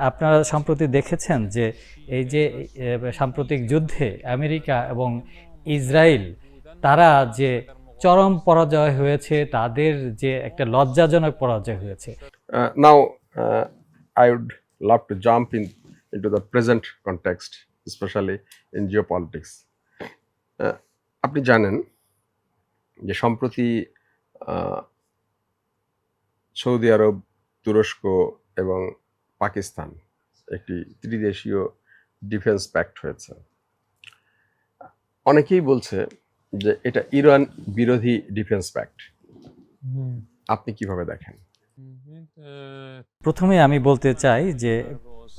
আপনারা সম্প্রতি দেখেছেন যে এই যে সাম্প্রতিক যুদ্ধে আমেরিকা এবং ইসরায়েল তারা যে চরম পরাজয় হয়েছে, তাদের যে একটা লজ্জাজনক পরাজয় হয়েছে। Now, I would love to jump into the present context, especially in geopolitics. আপনি জানেন যে সম্প্রতি সৌদি আরব, তুরস্ক এবং পাকিস্তান একটি ত্রিদেশীয় ডিফেন্স প্যাক্ট হয়েছে। অনেকেই বলছে যে এটা ইরান বিরোধী ডিফেন্স প্যাক্ট। আপনি কিভাবে দেখেন? প্রথমে আমি বলতে চাই যে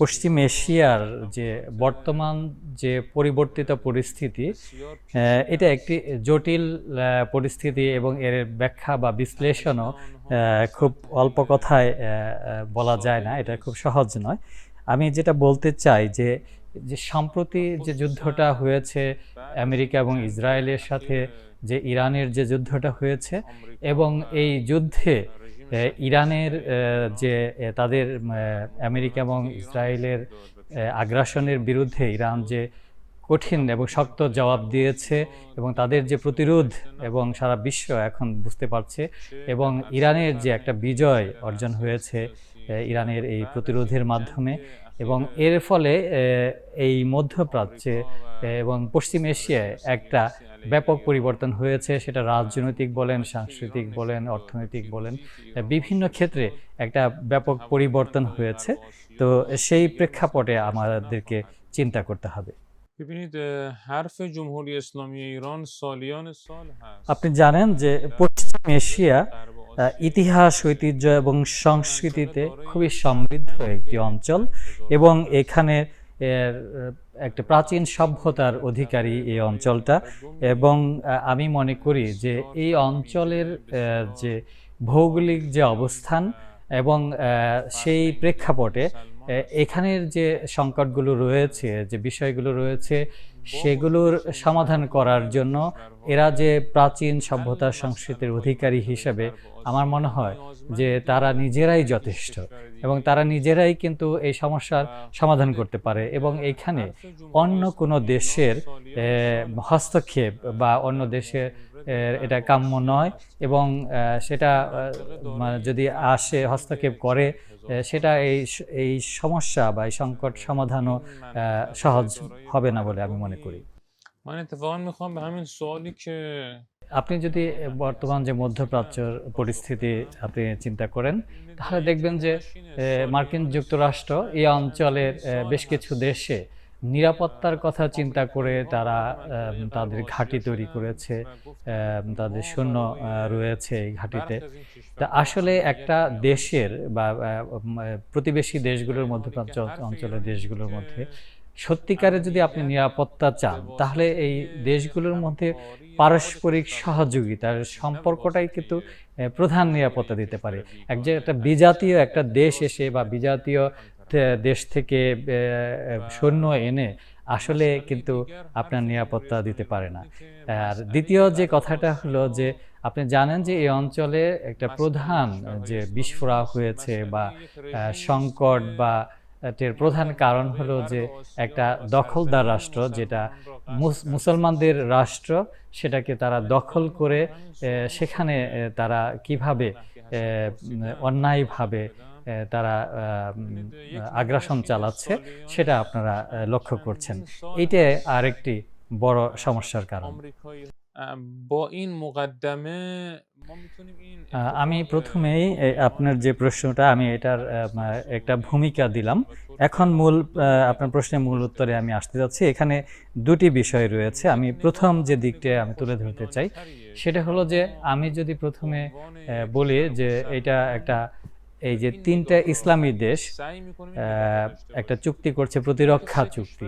পশ্চিম এশিয়ার যে বর্তমান যে পরিবর্তিত পরিস্থিতি, এটা একটি জটিল পরিস্থিতি এবং এর ব্যাখ্যা বা বিশ্লেষণও খুব অল্প কথায় বলা যায় না, এটা খুব সহজ নয়। আমি যেটা বলতে চাই যে সম্প্রতি যে যুদ্ধটা হয়েছে আমেরিকা এবং ইসরায়েলের সাথে, যে ইরানের যে যুদ্ধটা হয়েছে, এবং এই যুদ্ধে ইরানের যে তাদের আমেরিকা এবং ইসরায়েলের আগ্রাসনের বিরুদ্ধে ইরান যে কঠিন এবং শক্ত জবাব দিয়েছে, এবং তাদের যে প্রতিরোধ এবং সারা বিশ্ব এখন বুঝতে পারছে, এবং ইরানের যে একটা বিজয় অর্জন হয়েছে ইরানের এই প্রতিরোধের মাধ্যমে, এবং এর ফলে এই মধ্যপ্রাচ্যে এবং পশ্চিম এশিয়ায় একটা ব্যাপক পরিবর্তন হয়েছে। সেটা রাজনৈতিক বলেন, সাংস্কৃতিক বলেন, অর্থনৈতিক বলেন, বিভিন্ন ক্ষেত্রে একটা ব্যাপক পরিবর্তন হয়েছে। তো সেই প্রেক্ষাপটে আমাদেরকে চিন্তা করতে হবে। আপনি জানেন যে পশ্চিম এশিয়া ইতিহাস, ঐতিহ্য এবং সংস্কৃতিতে খুবই সমৃদ্ধ একটি অঞ্চল, এবং এখানে একটা প্রাচীন সভ্যতার অধিকারী এই অঞ্চলটা। এবং আমি মনে করি যে এই অঞ্চলের যে ভৌগোলিক যে অবস্থান এবং সেই প্রেক্ষাপটে এখানের যে সংকটগুলো রয়েছে, যে বিষয়গুলো রয়েছে, সেগুলোর সমাধান করার জন্য এরা যে প্রাচীন সভ্যতা সংস্কৃতির অধিকারী হিসেবে আমার মনে হয় যে তারা নিজেরাই যথেষ্ট, এবং তারা নিজেরাই কিন্তু এই সমস্যার সমাধান করতে পারে। এবং এখানে অন্য কোনো দেশের হস্তক্ষেপ বা অন্য দেশের এটা কাম্য নয়, এবং সেটা যদি আসে হস্তক্ষেপ করে, সেটা এই সমস্যা বা এই সংকট সমাধানও সহজ হবে না বলে আমি মনে করি। আপনি যদি বর্তমান যে মধ্যপ্রাচ্যের পরিস্থিতি আপনি চিন্তা করেন, তাহলে দেখবেন যে মার্কিন যুক্তরাষ্ট্র এই অঞ্চলের বেশ কিছু দেশে নিরাপত্তার কথা চিন্তা করে তারা তাদের ঘাঁটি তৈরি করেছে, তাদের সৈন্য রয়েছে এই ঘাঁটিতে। তা আসলে একটা দেশের বা প্রতিবেশী দেশগুলোর, মধ্যপ্রাচ্য অঞ্চলের দেশগুলোর মধ্যে সত্যিকারে যদি আপনি নিরাপত্তা চান, তাহলে এই দেশগুলোর মধ্যে পারস্পরিক সহযোগিতার সম্পর্কটাই কিন্তু প্রধান নিরাপত্তা দিতে পারে। একটা বিজাতীয় একটা দেশ এসে বা বিজাতীয় দেশ থেকে সৈন্য এনে আসলে কিন্তু আপনার নিরাপত্তা দিতে পারে না। আর দ্বিতীয় যে কথাটা হলো যে আপনি জানেন যে এই অঞ্চলে একটা প্রধান যে বিস্ফোরা হয়েছে বা সংকট বা এর প্রধান কারণ হলো যে একটা দখলদার রাষ্ট্র, যেটা মুসলমানদের রাষ্ট্র, সেটাকে তারা দখল করে সেখানে তারা কিভাবে অন্যায়ভাবে তারা আগ্রাসন চালাচ্ছে, সেটা আপনারা লক্ষ্য করছেন। এইটা আরেকটি বড় সমস্যার কারণ। আমি প্রথমেই আপনার যে প্রশ্নটা, আমি এটার একটা ভূমিকা দিলাম। এখন আপনার প্রশ্নের মূল উত্তরে আমি আসতে যাচ্ছি। এখানে দুটি বিষয় রয়েছে। আমি প্রথম যে দিকটা আমি তুলে ধরতে চাই, সেটা হলো যে আমি যদি প্রথমে বলি যে এটা একটা, এই যে তিনটা ইসলামী দেশ একটা চুক্তি করছে, প্রতিরক্ষা চুক্তি,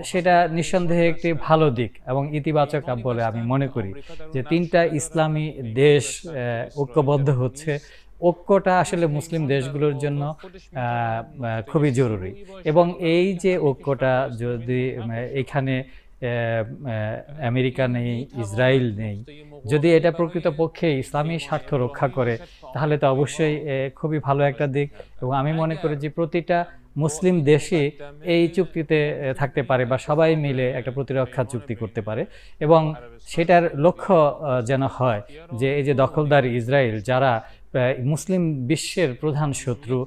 সেটা নিঃসন্দেহে একটি ভালো দিক এবং ইতিবাচক বলে আমি মনে করি। যে তিনটা ইসলামী দেশ ঐক্যবদ্ধ হচ্ছে, ঐক্যটা আসলে মুসলিম দেশগুলোর জন্য খুবই জরুরি। এবং এই যে ঐক্যটা যদি এখানে আমেরিকা নেই, ইসরায়েল নেই, যদি এটা প্রকৃতপক্ষে ইসলামী স্বার্থ রক্ষা করে তাহলে তো অবশ্যই খুবই ভালো একটা দিক। এবং আমি মনে করি যে প্রতিটা মুসলিম দেশই এই চুক্তিতে থাকতে পারে বা সবাই মিলে একটা প্রতিরক্ষা চুক্তি করতে পারে, এবং সেটার লক্ষ্য যেন হয় যে এই যে দখলদার ইসরায়েল, যারা মুসলিম বিশ্বের প্রধান শত্রু,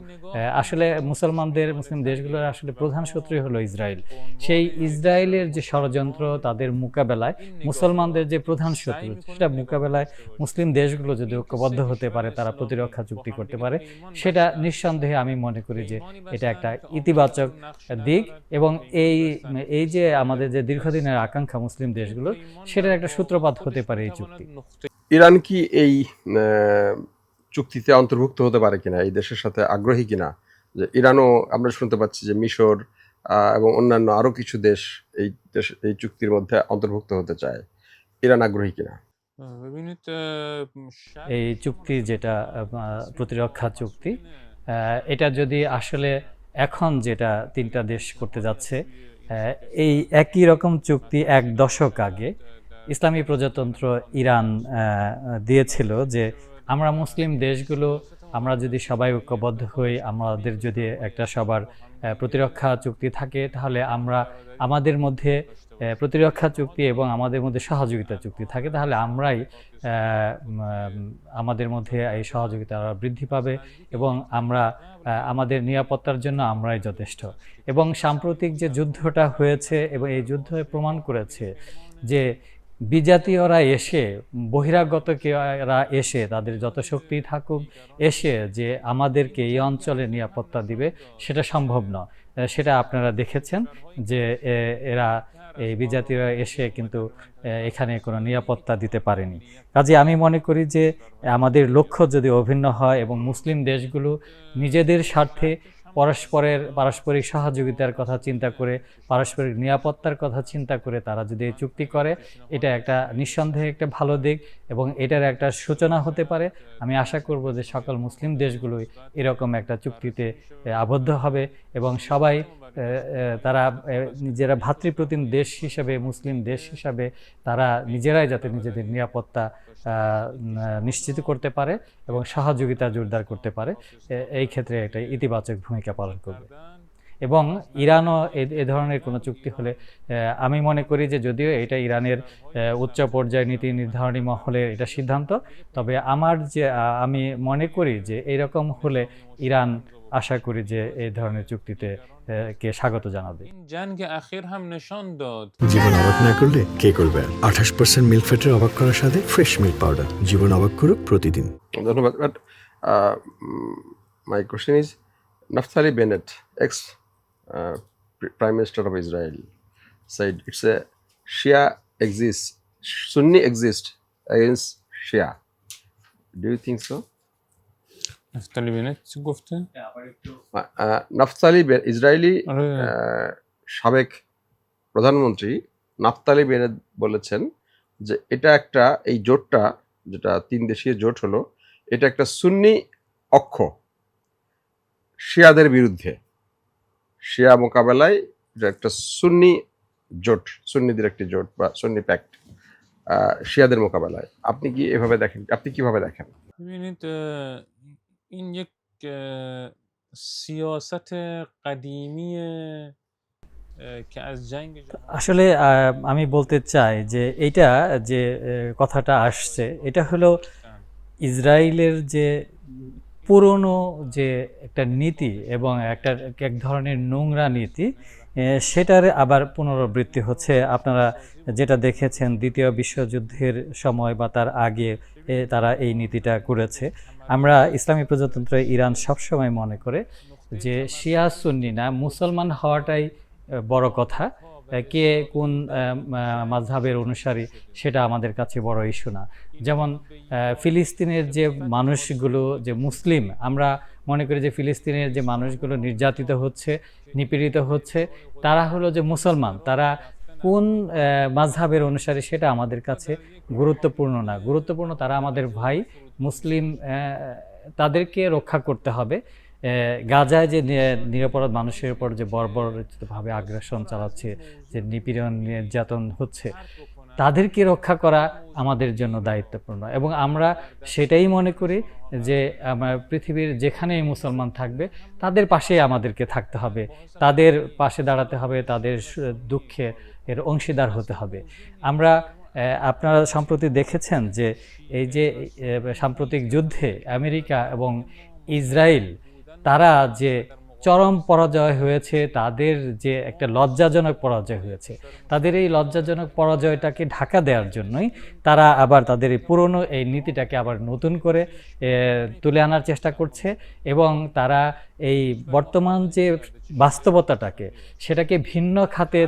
আসলে মুসলিম দেশগুলোর আসলে প্রধান শত্রুই হলো ইসরায়েল। সেই ইসরায়েলের যে ষড়যন্ত্র, তাদের মোকাবেলায় মুসলমানদের যে প্রধান শত্রু, সেটা মোকাবেলায় মুসলিম দেশগুলো যদি ঐক্যবদ্ধ হতে পারে, তারা প্রতিরক্ষা চুক্তি করতে পারে, সেটা নিঃসন্দেহে আমি মনে করি যে এটা একটা ইতিবাচক দিক। এবং এই যে আমাদের যে দীর্ঘদিনের আকাঙ্ক্ষা মুসলিম দেশগুলো, সেটার একটা সূত্রপাত হতে পারে এই চুক্তি। ইরান কি এই চুক্তিতে অন্তর্ভুক্ত হতে পারে কিনা, এই দেশের সাথে আগ্রহী কিনা? যে ইরানও আমরা শুনতে পাচ্ছি যে মিশর এবং অন্যান্য আরো কিছু দেশ এই চুক্তির মধ্যে অন্তর্ভুক্ত হতে চায়। ইরান আগ্রহী কিনা? এই চুক্তি যেটা প্রতিরক্ষা চুক্তি, এটা যদি আসলে এখন যেটা 3টা দেশ করতে যাচ্ছে, এই একই রকম চুক্তি 1 দশক আগে ইসলামী প্রজাতন্ত্র ইরান দিয়েছিল যে আমরা মুসলিম দেশগুলো, আমরা যদি সবাই ঐক্যবদ্ধ হই, আমাদের যদি একটা সবার প্রতিরক্ষা চুক্তি থাকে, তাহলে আমরা আমাদের মধ্যে প্রতিরক্ষা চুক্তি এবং আমাদের মধ্যে সহযোগিতা চুক্তি থাকে, তাহলে আমরাই আমাদের মধ্যে এই সহযোগিতা বৃদ্ধি পাবে এবং আমরা আমাদের নিরাপত্তার জন্য আমরাই যথেষ্ট। এবং সাম্প্রতিক যে যুদ্ধটা হয়েছে, এবং এই যুদ্ধ প্রমাণ করেছে যে বিজাতীয়রা এসে, বহিরাগতরা এসে, তাদের যত শক্তি থাকুক, এসে যে আমাদেরকে এই অঞ্চলে নিরাপত্তা দিবে, সেটা সম্ভব নয়। সেটা আপনারা দেখেছেন যে এরা, এই বিজাতীয়রা এসে কিন্তু এখানে কোনো নিরাপত্তা দিতে পারেনি। কাজে আমি মনে করি যে আমাদের লক্ষ্য যদি অভিন্ন হয় এবং মুসলিম দেশগুলো নিজেদের স্বার্থে পারস্পরিক সহযোগিতার কথা চিন্তা করে, পারস্পরিক নিরাপত্তার কথা চিন্তা করে তারা যদি এই চুক্তি করে, এটা একটা নিঃসন্দেহে একটা ভালো দিক এবং এটার একটা সূচনা হতে পারে। আমি আশা করব যে সকল মুসলিম দেশগুলোই এরকম একটা চুক্তিতে আবদ্ধ হবে এবং সবাই তারা নিজেরা ভ্রাতৃপ্রতিম দেশ হিসাবে, মুসলিম দেশ হিসাবে তারা নিজেরাই যাতে নিজেদের নিরাপত্তা নিশ্চিত করতে পারে এবং সহযোগিতা জোরদার করতে পারে, এই ক্ষেত্রে একটা ইতিবাচক ভূমিকা পালন করবে। এবং ইরানও এ ধরনের কোনো চুক্তি হলে আমি মনে করি যে যদিও এটা ইরানের উচ্চ পর্যায়ে নীতি নির্ধারণী মহলের এটা সিদ্ধান্ত, তবে আমি মনে করি যে এরকম হলে ইরান আশা করি যে এই ধরনের চুক্তিতে কে স্বাগত জানাবে। জীবন অবাক না করলে কে করবে? 28% মিল্ক ফ্যাটের অবাক করার সাথে ফ্রেশ মিল্ক পাউডার, জীবন অবাক করুক প্রতিদিন। ধন্যবাদ। But my question is, Naftali Bennett, ex-Prime Minister of Israel, said it's a Shia exists, Sunni exists against Shia. Do you think so? نفتالي بنت گفته؟ Naftali Israeli সাবেক প্রধানমন্ত্রী নাফতালি বেনেট বলেছেন যে এটা একটা, এই জোটটা যেটা 3 দেশীয় জোট হলো, এটা একটা সুন্নি অক্ষ শিয়াদের বিরুদ্ধে, শিয়া মোকাবেলায় এটা একটা সুন্নি জোট, সুন্নিদের একটি জোট বা সুন্নি প্যাক্ট শিয়াদের মোকাবেলায়। আপনি কি এভাবে দেখেন? আপনি কিভাবে দেখেন? ببینید این یک سیاست قدیمی که از جنگ আসলে আমি বলতে চাই যে এইটা যে কথাটা আসছে, এটা হলো ইসরায়েলের যে পুরনো যে একটা নীতি এবং এক ধরনের নোংরা নীতি, সেটার আবার পুনরাবৃত্তি হচ্ছে। আপনারা যেটা দেখেছেন 2য় বিশ্বযুদ্ধের সময় বা তার আগে তারা এই নীতিটা করেছে। আমরা ইসলামী প্রজাতন্ত্র ইরান সবসময় মনে করে যে শিয়া সুন্নি না, মুসলমান হওয়াটাই বড় কথা, কে কোন মাযহাবের অনুসারী সেটা আমাদের কাছে বড় ইস্যু না। যেমন ফিলিস্তিনের যে মানুষগুলো যে মুসলিম, আমরা মনে করি যে ফিলিস্তিনের যে মানুষগুলো নির্যাতিত হচ্ছে, নিপীড়িত হচ্ছে, তারা হলো যে মুসলমান, তারা কোন মাযহাবের অনুসারী সেটা আমাদের কাছে গুরুত্বপূর্ণ না। গুরুত্বপূর্ণ তারা আমাদের ভাই মুসলিম, তাদেরকে রক্ষা করতে হবে। গাজায় যে নিরপরাধ মানুষের উপর যে বর্বরভাবে আগ্রাসন চালাচ্ছে, যে নিপীড়ন নির্যাতন হচ্ছে, তাদেরকে রক্ষা করা আমাদের জন্য দায়িত্বপূর্ণ। এবং আমরা সেটাই মনে করি যে আমার পৃথিবীর যেখানেই মুসলমান থাকবে তাদের পাশেই আমাদেরকে থাকতে হবে, তাদের পাশে দাঁড়াতে হবে, তাদের দুঃখে এর অংশীদার হতে হবে। আমরা আপনারা সম্প্রতি দেখেছেন যে এই যে সাম্প্রতিক যুদ্ধে আমেরিকা এবং ইসরায়েল তারা যে চরম পরাজয় হয়েছে, তাদের যে একটা লজ্জাজনক পরাজয় হয়েছে, তাদের এই লজ্জাজনক পরাজয়টাকে ঢাকা দেওয়ার জন্যই তারা আবার তাদের এই পুরনো এই নীতিটাকে আবার নতুন করে তুলে আনার চেষ্টা করছে। এবং তারা এই বর্তমান যে বাস্তবতাটাকে সেটাকে ভিন্ন খাতে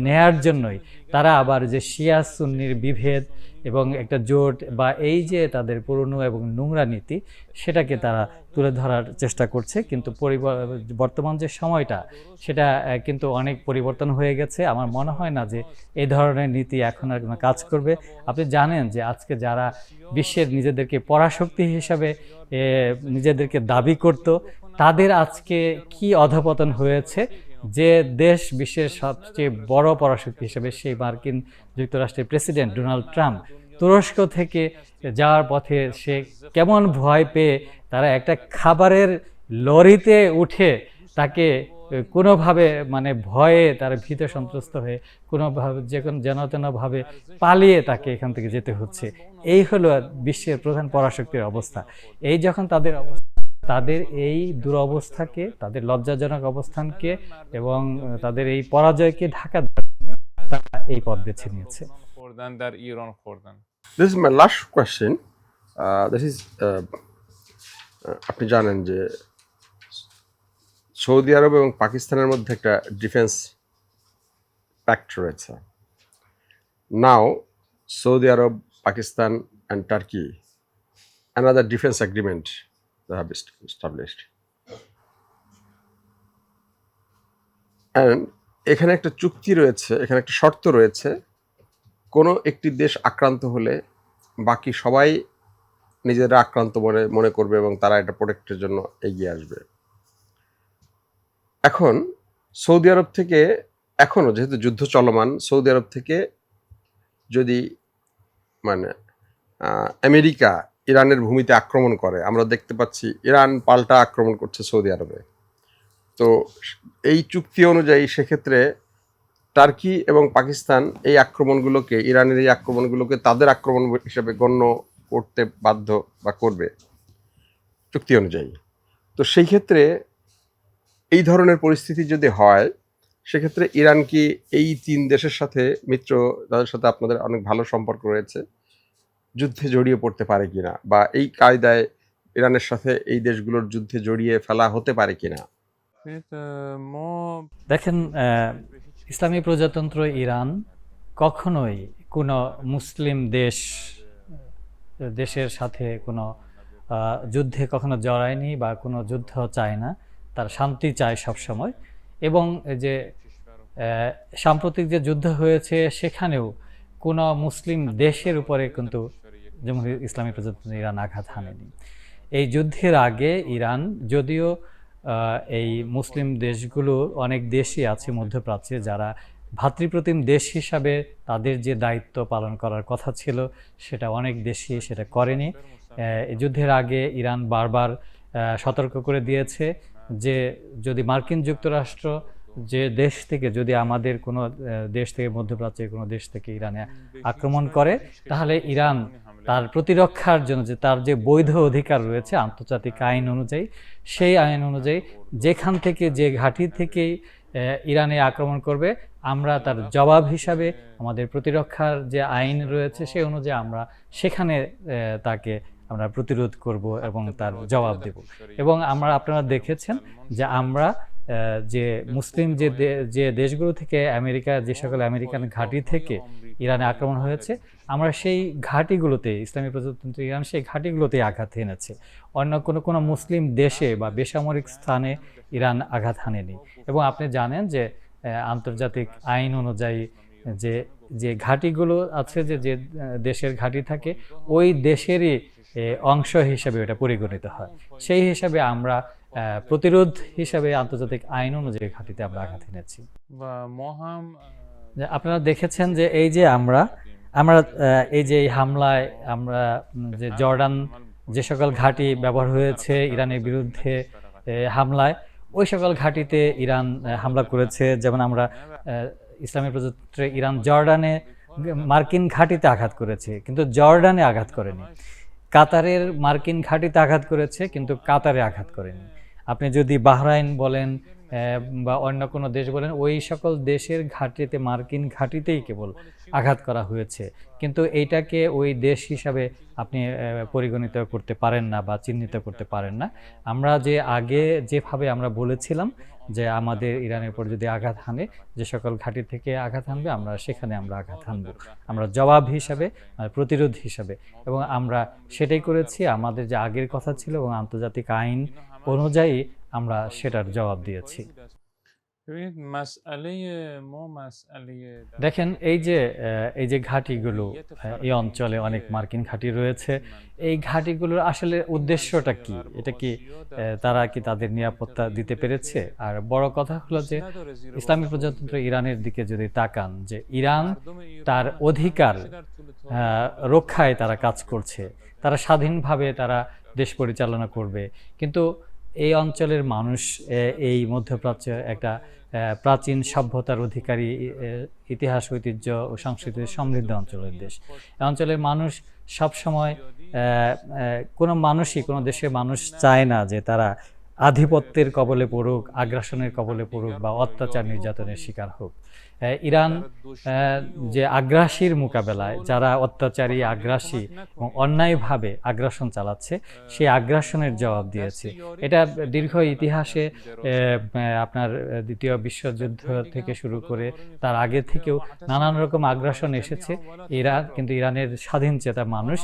নেয়ার জন্যই তারা আবার যে শিয়া সুন্নির বিভেদ এবং একটা জোট বা এই যে তাদের পুরনো এবং নোংরা নীতি সেটাকে তারা তুলে ধরার চেষ্টা করছে। কিন্তু বর্তমান যে সময়টা সেটা কিন্তু অনেক পরিবর্তন হয়ে গেছে। আমার মনে হয় না যে এই ধরনের নীতি এখন আর কাজ করবে। আপনি জানেন যে আজকে যারা বিশ্বের নিজেদেরকে পরাশক্তি হিসাবে নিজেদেরকে দাবি করত, তাদের আজকে কি অধপতন হয়েছে। যে দেশ বিশ্বের সবচেয়ে বড় পরাশক্তি হিসেবে সেই মার্কিন যুক্তরাষ্ট্রের প্রেসিডেন্ট ডোনাল্ড ট্রাম্প তুরস্ক থেকে যাওয়ার পথে সে কেমন ভয় পেয়ে তারা একটা খাবারের লরিতে উঠে তাকে কোনোভাবে মানে ভয়ে তারা ভীত সন্ত্রস্ত হয়ে কোনোভাবে যেন তেনভাবে পালিয়ে তাকে এখান থেকে যেতে হচ্ছে। এই হলো বিশ্বের প্রধান পরাশক্তির অবস্থা। এই যখন তাদের অবস্থা, তাদের এই দুরবস্থাকে, তাদের লজ্জাজনক অবস্থানকে এবং তাদের এই পরাজয়কে ঢাকা দেওয়ার জন্য তারা এই পথ বেছে নিয়েছে। This is my last question. This is আপনি জানেন যে সৌদি আরব এবং পাকিস্তানের মধ্যে একটা ডিফেন্স প্যাক্ট রয়েছে। Now Saudi Arabia, Pakistan and Turkey, another defense agreement they have established. And এখানে একটা চুক্তি রয়েছে, এখানে একটা শর্ত রয়েছে, কোনো একটি দেশ আক্রান্ত হলে বাকি সবাই নিজেরা আক্রান্ত মনে করবে এবং তারা এটা প্রোটেক্টের জন্য এগিয়ে আসবে। এখন সৌদি আরব থেকে, এখনও যেহেতু যুদ্ধ চলমান, সৌদি আরব থেকে যদি মানে আমেরিকা ইরানের ভূমিতে আক্রমণ করে, আমরা দেখতে পাচ্ছি ইরান পাল্টা আক্রমণ করছে সৌদি আরবে, তো এই চুক্তি অনুযায়ী সেক্ষেত্রে টার্কি এবং পাকিস্তান এই আক্রমণগুলোকে, ইরানের এই আক্রমণগুলোকে তাদের আক্রমণ হিসেবে গণ্য করতে বাধ্য বা করবে চুক্তি অনুযায়ী। তো সেই ক্ষেত্রে এই ধরনের পরিস্থিতি যদি হয়, সেক্ষেত্রে ইরান কি এই তিন দেশের সাথে মিত্র, তাদের সাথে আপনাদের অনেক ভালো সম্পর্ক রয়েছে, যুদ্ধে জড়িয়ে পড়তে পারে কিনা, বা এই কায়দায় ইরানের সাথে এই দেশগুলোর যুদ্ধে জড়িয়ে ফেলা হতে পারে কিনা? দেখেন, ইসলামী প্রজাতন্ত্র ইরান কখনোই কোনো মুসলিম দেশের সাথে কোনো যুদ্ধে কখনো জড়ায়নি বা কোনো যুদ্ধ চায় না। তার শান্তি চায় সবসময়। এবং যে সাম্প্রতিক যে যুদ্ধ হয়েছে সেখানেও কোনো মুসলিম দেশের উপরে কিন্তু যেমন ইসলামী প্রজাতন্ত্র ইরান আঘাত হানেনি। এই যুদ্ধের আগে ইরান যদিও এই মুসলিম দেশগুলো, অনেক দেশই আছে মধ্যপ্রাচ্যে যারা ভাতৃপ্রতিম দেশ হিসাবে তাদের যে দায়িত্ব পালন করার কথা ছিল সেটা অনেক দেশই সেটা করেনি। এই যুদ্ধের আগে ইরান বারবার সতর্ক করে দিয়েছে যে যদি মার্কিন যুক্তরাষ্ট্র যে দেশ থেকে, যদি আমাদের কোনো দেশ থেকে, মধ্যপ্রাচ্যের কোনো দেশ থেকে ইরানে আক্রমণ করে, তাহলে ইরান তার প্রতিরক্ষার জন্য যে তার যে বৈধ অধিকার রয়েছে আন্তর্জাতিক আইন অনুযায়ী, সেই আইন অনুযায়ী যেখান থেকে, যে ঘাঁটি থেকেই ইরানে আক্রমণ করবে, আমরা তার জবাব হিসাবে আমাদের প্রতিরক্ষার যে আইন রয়েছে সেই অনুযায়ী আমরা সেখানে তাকে আমরা প্রতিরোধ করব এবং তার জবাব দেব। এবং আপনারা দেখেছেন যে আমরা যে মুসলিম যে দেশগুলো থেকে আমেরিকা, যে সকল আমেরিকান ঘাঁটি থেকে ইরানে আক্রমণ হয়েছে, আমরা সেই ঘাঁটিগুলোতে, ইসলামী প্রজাতন্ত্র ইরান সেই ঘাঁটিগুলোতেই আঘাত এনেছে। অন্য কোনো মুসলিম দেশে বা বেসামরিক স্থানে ইরান আঘাত হানেনি। এবং আপনি জানেন যে আন্তর্জাতিক আইন অনুযায়ী যে ঘাঁটিগুলো আছে, যে দেশের ঘাঁটি থাকে, ওই দেশেরই অংশ হিসাবে এটা পরিগণিত হয়। সেই হিসাবে আমরা প্রতিরোধ হিসাবে আন্তর্জাতিক আইন অনুযায়ী ঘাঁটিতে আমরা আঘাত এনেছি। و ما هم যে আপনারা দেখেছেন যে এই যে আমরা এই যে এই হামলায় আমরা যে জর্ডান যে সকল ঘাঁটি ব্যবহার হয়েছে ইরানের বিরুদ্ধে হামলায়, ওই সকল ঘাঁটিতে ইরান হামলা করেছে। যেমন আমরা ইসলামী প্রজাতন্ত্রে ইরান জর্ডানে মার্কিন ঘাঁটিতে আঘাত করেছে, কিন্তু জর্ডানে আঘাত করেনি। কাতারের মার্কিন ঘাঁটিতে আঘাত করেছে, কিন্তু কাতারে আঘাত করেনি। আপনি যদি বাহরাইন বলেন বা অন্য কোনো দেশ বলেন, ওই সকল দেশের ঘাঁটিতে মার্কিন ঘাঁটিতেই কেবল আঘাত করা হয়েছে, কিন্তু এইটাকে ওই দেশ হিসাবে আপনি পরিগণিত করতে পারেন না বা চিহ্নিত করতে পারেন না। আমরা যে আগে যেভাবে আমরা বলেছিলাম যে আমাদের ইরানের উপর যদি আঘাত হানে, যে সকল ঘাঁটি থেকে আঘাত হানবে আমরা সেখানে আমরা আঘাত হানব, আমরা জবাব হিসাবে, প্রতিরোধ হিসাবে, এবং আমরা সেটাই করেছি। আমাদের যে আগের কথা ছিল এবং আন্তর্জাতিক আইন অনুযায়ী আমরা সেটার জবাব দিয়েছি। ببینید مسئله ما مسئله দেখেন এই যে ঘাঁটিগুলো, এই অঞ্চলে অনেক মার্কিন ঘাঁটি রয়েছে। এই ঘাঁটিগুলোর আসলে উদ্দেশ্যটা কি? এটা কি তারা কি তাদের নিরাপত্তা দিতে পেরেছে? আর বড় কথা হলো যে ইসলামী প্রজাতন্ত্র ইরানের দিকে যদি তাকান, যে ইরান তার অধিকার রক্ষায় তারা কাজ করছে, তারা স্বাধীনভাবে তারা দেশ পরিচালনা করবে। কিন্তু এই অঞ্চলের মানুষ এই মধ্যপ্রাচ্যের একটা প্রাচীন সভ্যতার অধিকারী, ইতিহাস, ঐতিহ্য ও সংস্কৃতির সমৃদ্ধ অঞ্চলের দেশ। এই অঞ্চলের মানুষ সবসময় কোনো দেশের মানুষ চায় না যে তারা আধিপত্যের কবলে পড়ুক, আগ্রাসনের কবলে পড়ুক বা অত্যাচার নির্যাতনের শিকার হোক। ইরান যে আগ্রাসীর মোকাবেলায়, যারা অত্যাচারী, আগ্রাসী এবং অন্যায়ভাবে আগ্রাসন চালাচ্ছে, সেই আগ্রাসনের জবাব দিয়েছে। এটা দীর্ঘ ইতিহাসে আপনার দ্বিতীয় বিশ্বযুদ্ধ থেকে শুরু করে তার আগে থেকেও নানান রকম আগ্রাসন এসেছে। কিন্তু ইরানের স্বাধীন চেতা মানুষ,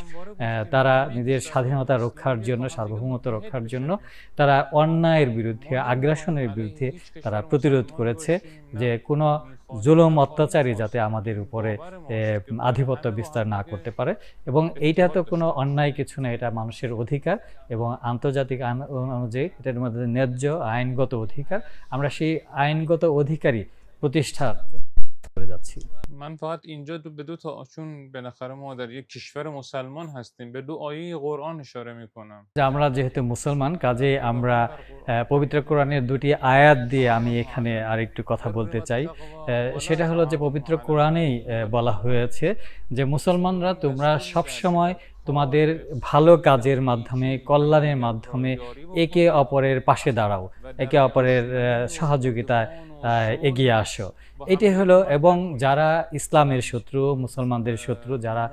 তারা নিজের স্বাধীনতা রক্ষার জন্য, সার্বভৌমত্ব রক্ষার জন্য তারা অন্যায়ের বিরুদ্ধে, আগ্রাসনের বিরুদ্ধে তারা প্রতিরোধ করেছে, যে কোনো জুলুম, অত্যাচারী যাতে আমাদের উপরে আধিপত্য বিস্তার না করতে পারে। এবং এইটা তো কোনো অন্যায় কিছু না, এটা মানুষের অধিকার এবং আন্তর্জাতিক আইন অনুযায়ী এটার মধ্যে ন্যায্য আইনগত অধিকার। আমরা সেই আইনগত অধিকারই প্রতিষ্ঠার জন্য করে যাচ্ছি। من فقط اینجا به دو تا، چون بالاخره ما در یک کشور مسلمان هستیم، به دو آیه قرآن اشاره میکنم. যে আমরা যেহেতু মুসলমান, কাজে আমরা পবিত্র কোরআনের দুটি আয়াত দিয়ে আমি এখানে আরেকটু কথা বলতে চাই। সেটা হলো যে পবিত্র কোরআনেই বলা হয়েছে যে মুসলমানরা তোমরা সবসময় তোমাদের ভালো কাজের মাধ্যমে, কল্যাণের মাধ্যমে একে অপরের পাশে দাঁড়াও, একে অপরের সহযোগিতায় এগিয়ে আসো। এটাই হলো, এবং যারা ইসলামের শত্রু, মুসলমানদের শত্রু, যারা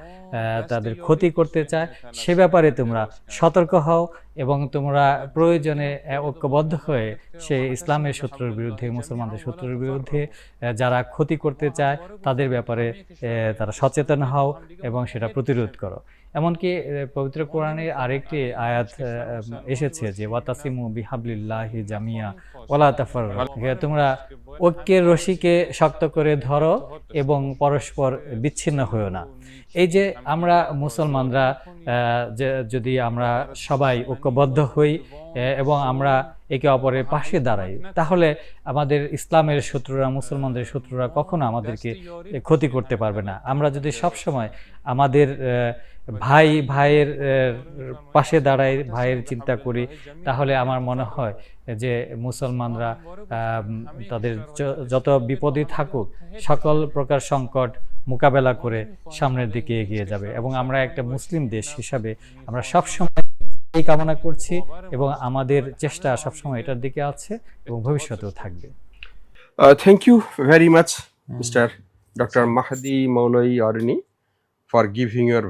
তাদের ক্ষতি করতে চায়, সে ব্যাপারে তোমরা সতর্ক হও এবং তোমরা প্রয়োজনে ঐক্যবদ্ধ হয়ে সেই ইসলামের শত্রুর বিরুদ্ধে, মুসলমানদের শত্রুর বিরুদ্ধে যারা ক্ষতি করতে চায় তাদের ব্যাপারে তারা সচেতন হও এবং সেটা প্রতিরোধ করো। এমনকি পবিত্র কোরআনে আরেকটি আয়াত এসেছে যে ওয়াতাসিমু বিহাবলিল্লাহি জামিয়া ওয়ালা তাফাররাকু, তোমরা ঐক্যের রশিকে শক্ত করে ধরো এবং পরস্পর বিচ্ছিন্ন হয়ো না। এই যে আমরা মুসলমানরা যদি আমরা সবাই ঐক্যবদ্ধ হই এবং আমরা একে অপরের পাশে দাঁড়াই, তাহলে আমাদের ইসলামের শত্রুরা, মুসলমানদের শত্রুরা কখনো আমাদেরকে ক্ষতি করতে পারবে না। আমরা যদি সবসময় আমাদের ভাইয়ের পাশে দাঁড়াই, ভাইয়ের চিন্তা করি, তাহলে আমার মনে হয় যে মুসলমানরা তাদের যত বিপদই থাকুক, সকল প্রকার সংকট মোকাবেলা করে সামনের দিকে এগিয়ে যাবে। এবং আমরা একটা মুসলিম দেশ হিসাবে আমরা সবসময় এই কামনা করছি এবং আমাদের চেষ্টা সবসময় এটার দিকে আছে এবং ভবিষ্যতেও থাকবে। Thank you very much mister doctor Mahdi Moulvi Orni for giving your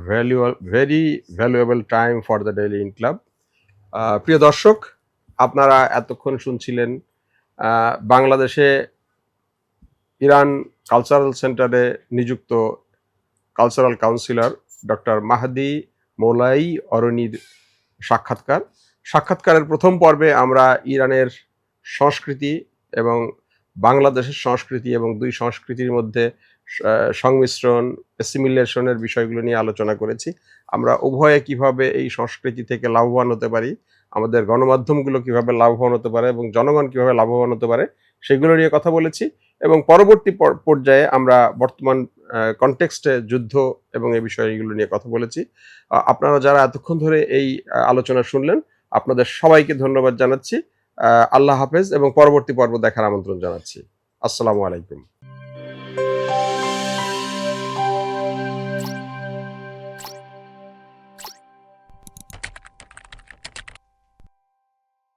very valuable time for the Daily Inqilab. প্রিয় দর্শক, আপনারা এতক্ষণ শুনছিলেন বাংলাদেশে ইরান কালচারাল সেন্টারে নিযুক্ত কালচারাল কাউন্সিলর ডক্টর মাহদি মৌলভী অরনির সাক্ষাৎকারের প্রথম পর্বে আমরা ইরানের সংস্কৃতি এবং বাংলাদেশের সংস্কৃতি এবং দুই সংস্কৃতির মধ্যে সংমিশ্রণ, অ্যাসিমিলেশনের বিষয়গুলো নিয়ে আলোচনা করেছি। আমরা উভয়ে কিভাবে এই সংস্কৃতি থেকে লাভবান হতে পারি আমাদের গণমাধ্যমগুলো কিভাবে লাভবান হতে পারে এবং জনগণ কিভাবে লাভবান হতে পারে সেগুলো নিয়ে কথা বলেছি। এবং পরবর্তী পর্যায়ে আমরা বর্তমান কনটেক্সটে যুদ্ধ এবং এই বিষয়গুলো নিয়ে কথা বলেছি। আপনারা যারা এতক্ষণ ধরে এই আলোচনা শুনলেন, আপনাদের সবাইকে ধন্যবাদ জানাচ্ছি। আল্লাহ হাফেজ এবং পরবর্তী পর্ব দেখার আমন্ত্রণ জানাচ্ছি। আসসালামু আলাইকুম।